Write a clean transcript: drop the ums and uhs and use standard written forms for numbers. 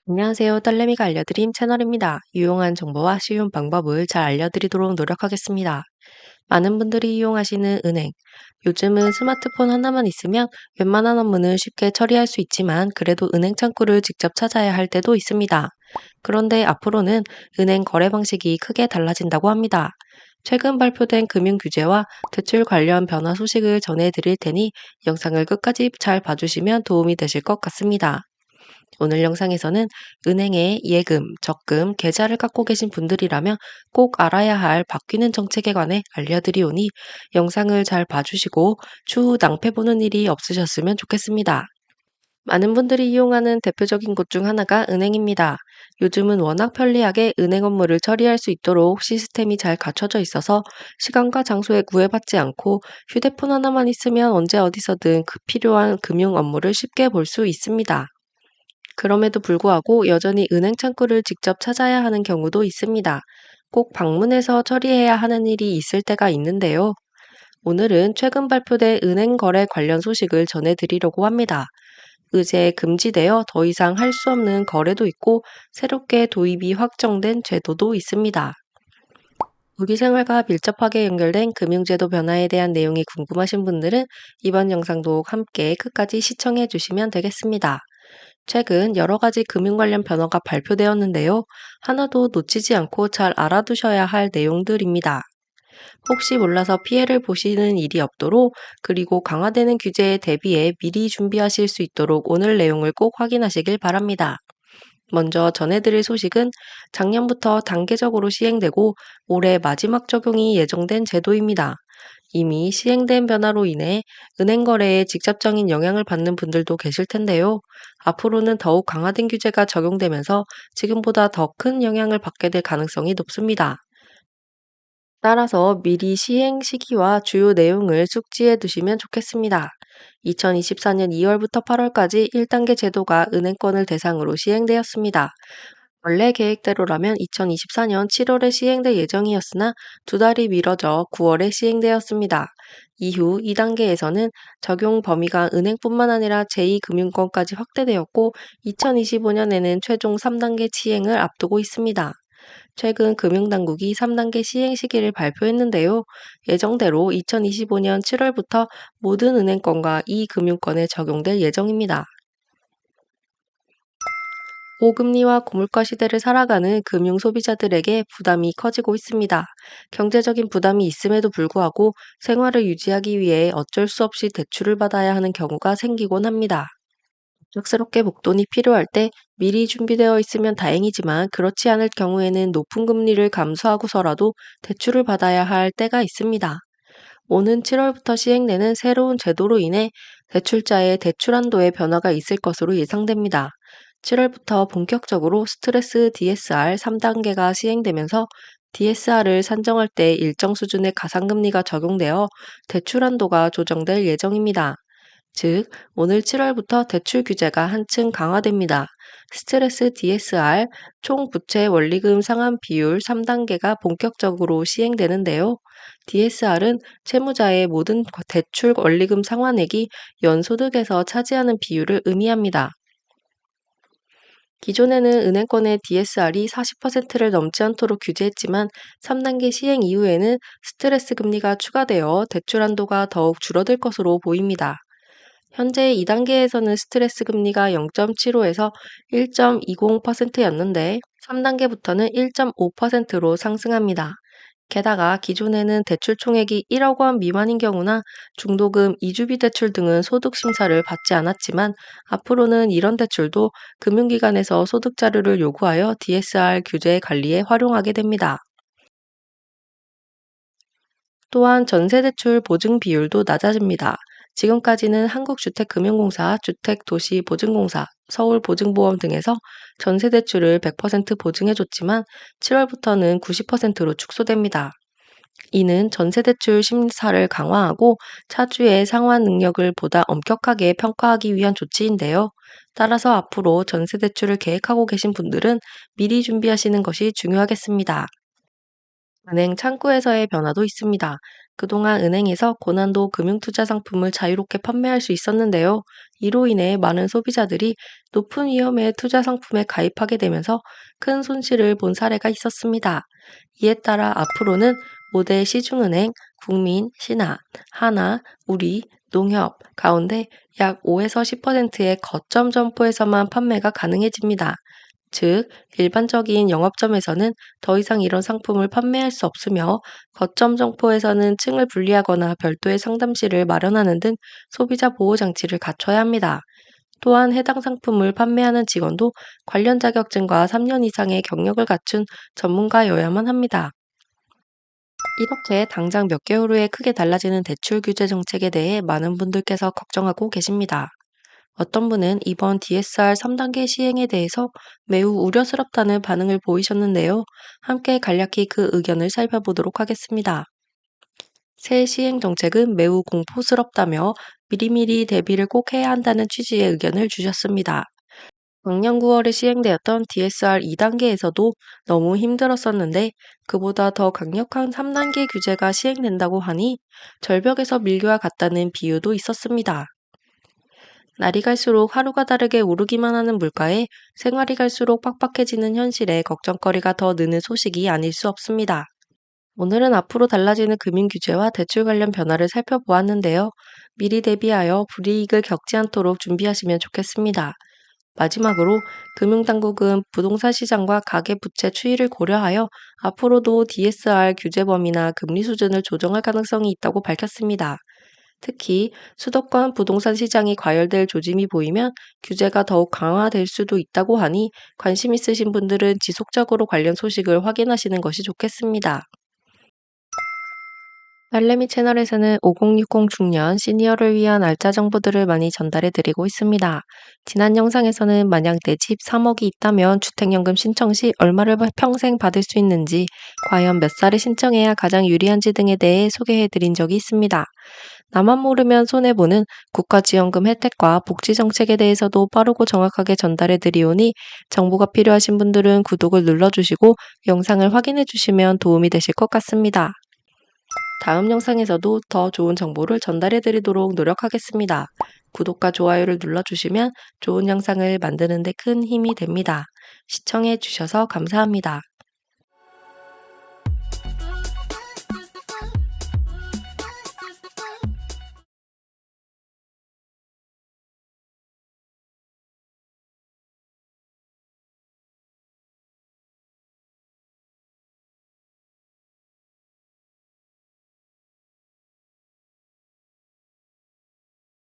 안녕하세요. 딸내미가 알려드림 채널입니다. 유용한 정보와 쉬운 방법을 잘 알려드리도록 노력하겠습니다. 많은 분들이 이용하시는 은행. 요즘은 스마트폰 하나만 있으면 웬만한 업무는 쉽게 처리할 수 있지만 그래도 은행 창구를 직접 찾아야 할 때도 있습니다. 그런데 앞으로는 은행 거래 방식이 크게 달라진다고 합니다. 최근 발표된 금융 규제와 대출 관련 변화 소식을 전해드릴 테니 영상을 끝까지 잘 봐주시면 도움이 되실 것 같습니다. 오늘 영상에서는 은행의 예금, 적금, 계좌를 갖고 계신 분들이라면 꼭 알아야 할 바뀌는 정책에 관해 알려드리오니 영상을 잘 봐주시고 추후 낭패 보는 일이 없으셨으면 좋겠습니다. 많은 분들이 이용하는 대표적인 곳 중 하나가 은행입니다. 요즘은 워낙 편리하게 은행 업무를 처리할 수 있도록 시스템이 잘 갖춰져 있어서 시간과 장소에 구애받지 않고 휴대폰 하나만 있으면 언제 어디서든 그 필요한 금융 업무를 쉽게 볼 수 있습니다. 그럼에도 불구하고 여전히 은행 창구를 직접 찾아야 하는 경우도 있습니다. 꼭 방문해서 처리해야 하는 일이 있을 때가 있는데요. 오늘은 최근 발표된 은행 거래 관련 소식을 전해드리려고 합니다. 의제 금지되어 더 이상 할 수 없는 거래도 있고 새롭게 도입이 확정된 제도도 있습니다. 우리 생활과 밀접하게 연결된 금융제도 변화에 대한 내용이 궁금하신 분들은 이번 영상도 함께 끝까지 시청해 주시면 되겠습니다. 최근 여러 가지 금융 관련 변화가 발표되었는데요. 하나도 놓치지 않고 잘 알아두셔야 할 내용들입니다. 혹시 몰라서 피해를 보시는 일이 없도록 그리고 강화되는 규제에 대비해 미리 준비하실 수 있도록 오늘 내용을 꼭 확인하시길 바랍니다. 먼저 전해드릴 소식은 작년부터 단계적으로 시행되고 올해 마지막 적용이 예정된 제도입니다. 이미 시행된 변화로 인해 은행 거래에 직접적인 영향을 받는 분들도 계실 텐데요. 앞으로는 더욱 강화된 규제가 적용되면서 지금보다 더 큰 영향을 받게 될 가능성이 높습니다. 따라서 미리 시행 시기와 주요 내용을 숙지해 두시면 좋겠습니다. 2024년 2월부터 8월까지 1단계 제도가 은행권을 대상으로 시행되었습니다. 원래 계획대로라면 2024년 7월에 시행될 예정이었으나 두 달이 미뤄져 9월에 시행되었습니다. 이후 2단계에서는 적용 범위가 은행뿐만 아니라 제2금융권까지 확대되었고 2025년에는 최종 3단계 시행을 앞두고 있습니다. 최근 금융당국이 3단계 시행 시기를 발표했는데요. 예정대로 2025년 7월부터 모든 은행권과 이 금융권에 적용될 예정입니다. 고금리와 고물가 시대를 살아가는 금융 소비자들에게 부담이 커지고 있습니다. 경제적인 부담이 있음에도 불구하고 생활을 유지하기 위해 어쩔 수 없이 대출을 받아야 하는 경우가 생기곤 합니다. 갑작스럽게 목돈이 필요할 때 미리 준비되어 있으면 다행이지만 그렇지 않을 경우에는 높은 금리를 감수하고서라도 대출을 받아야 할 때가 있습니다. 오는 7월부터 시행되는 새로운 제도로 인해 대출자의 대출 한도에 변화가 있을 것으로 예상됩니다. 7월부터 본격적으로 스트레스 DSR 3단계가 시행되면서 DSR을 산정할 때 일정 수준의 가상금리가 적용되어 대출 한도가 조정될 예정입니다. 즉, 오늘 7월부터 대출 규제가 한층 강화됩니다. 스트레스 DSR, 총 부채 원리금 상환 비율 3단계가 본격적으로 시행되는데요. DSR은 채무자의 모든 대출 원리금 상환액이 연소득에서 차지하는 비율을 의미합니다. 기존에는 은행권의 DSR이 40%를 넘지 않도록 규제했지만 3단계 시행 이후에는 스트레스 금리가 추가되어 대출 한도가 더욱 줄어들 것으로 보입니다. 현재 2단계에서는 스트레스 금리가 0.75에서 1.20%였는데 3단계부터는 1.5%로 상승합니다. 게다가 기존에는 대출 총액이 1억 원 미만인 경우나 중도금, 이주비 대출 등은 소득 심사를 받지 않았지만 앞으로는 이런 대출도 금융기관에서 소득 자료를 요구하여 DSR 규제 관리에 활용하게 됩니다. 또한 전세대출 보증 비율도 낮아집니다. 지금까지는 한국주택금융공사, 주택도시보증공사, 서울보증보험 등에서 전세대출을 100% 보증해줬지만 7월부터는 90%로 축소됩니다. 이는 전세대출 심사를 강화하고 차주의 상환 능력을 보다 엄격하게 평가하기 위한 조치인데요. 따라서 앞으로 전세대출을 계획하고 계신 분들은 미리 준비하시는 것이 중요하겠습니다. 은행 창구에서의 변화도 있습니다. 그동안 은행에서 고난도 금융투자 상품을 자유롭게 판매할 수 있었는데요. 이로 인해 많은 소비자들이 높은 위험의 투자 상품에 가입하게 되면서 큰 손실을 본 사례가 있었습니다. 이에 따라 앞으로는 5대 시중은행, 국민, 신한, 하나, 우리, 농협 가운데 약 5에서 10%의 거점 점포에서만 판매가 가능해집니다. 즉, 일반적인 영업점에서는 더 이상 이런 상품을 판매할 수 없으며 거점 점포에서는 층을 분리하거나 별도의 상담실을 마련하는 등 소비자 보호 장치를 갖춰야 합니다. 또한 해당 상품을 판매하는 직원도 관련 자격증과 3년 이상의 경력을 갖춘 전문가여야만 합니다. 이렇게 당장 몇 개월 후에 크게 달라지는 대출 규제 정책에 대해 많은 분들께서 걱정하고 계십니다. 어떤 분은 이번 DSR 3단계 시행에 대해서 매우 우려스럽다는 반응을 보이셨는데요. 함께 간략히 그 의견을 살펴보도록 하겠습니다. 새 시행 정책은 매우 공포스럽다며 미리미리 대비를 꼭 해야 한다는 취지의 의견을 주셨습니다. 작년 9월에 시행되었던 DSR 2단계에서도 너무 힘들었었는데 그보다 더 강력한 3단계 규제가 시행된다고 하니 절벽에서 밀교와 같다는 비유도 있었습니다. 날이 갈수록 하루가 다르게 오르기만 하는 물가에 생활이 갈수록 빡빡해지는 현실에 걱정거리가 더 느는 소식이 아닐 수 없습니다. 오늘은 앞으로 달라지는 금융 규제와 대출 관련 변화를 살펴보았는데요. 미리 대비하여 불이익을 겪지 않도록 준비하시면 좋겠습니다. 마지막으로 금융당국은 부동산 시장과 가계부채 추이를 고려하여 앞으로도 DSR 규제 범위나 금리 수준을 조정할 가능성이 있다고 밝혔습니다. 특히 수도권 부동산 시장이 과열될 조짐이 보이면 규제가 더욱 강화될 수도 있다고 하니 관심 있으신 분들은 지속적으로 관련 소식을 확인하시는 것이 좋겠습니다. 딸내미 채널에서는 5060 중년 시니어를 위한 알짜 정보들을 많이 전달해 드리고 있습니다. 지난 영상에서는 만약 내 집 3억이 있다면 주택연금 신청 시 얼마를 평생 받을 수 있는지, 과연 몇 살에 신청해야 가장 유리한지 등에 대해 소개해 드린 적이 있습니다. 나만 모르면 손해보는 국가지원금 혜택과 복지 정책에 대해서도 빠르고 정확하게 전달해 드리오니 정보가 필요하신 분들은 구독을 눌러주시고 영상을 확인해 주시면 도움이 되실 것 같습니다. 다음 영상에서도 더 좋은 정보를 전달해 드리도록 노력하겠습니다. 구독과 좋아요를 눌러주시면 좋은 영상을 만드는 데 큰 힘이 됩니다. 시청해 주셔서 감사합니다.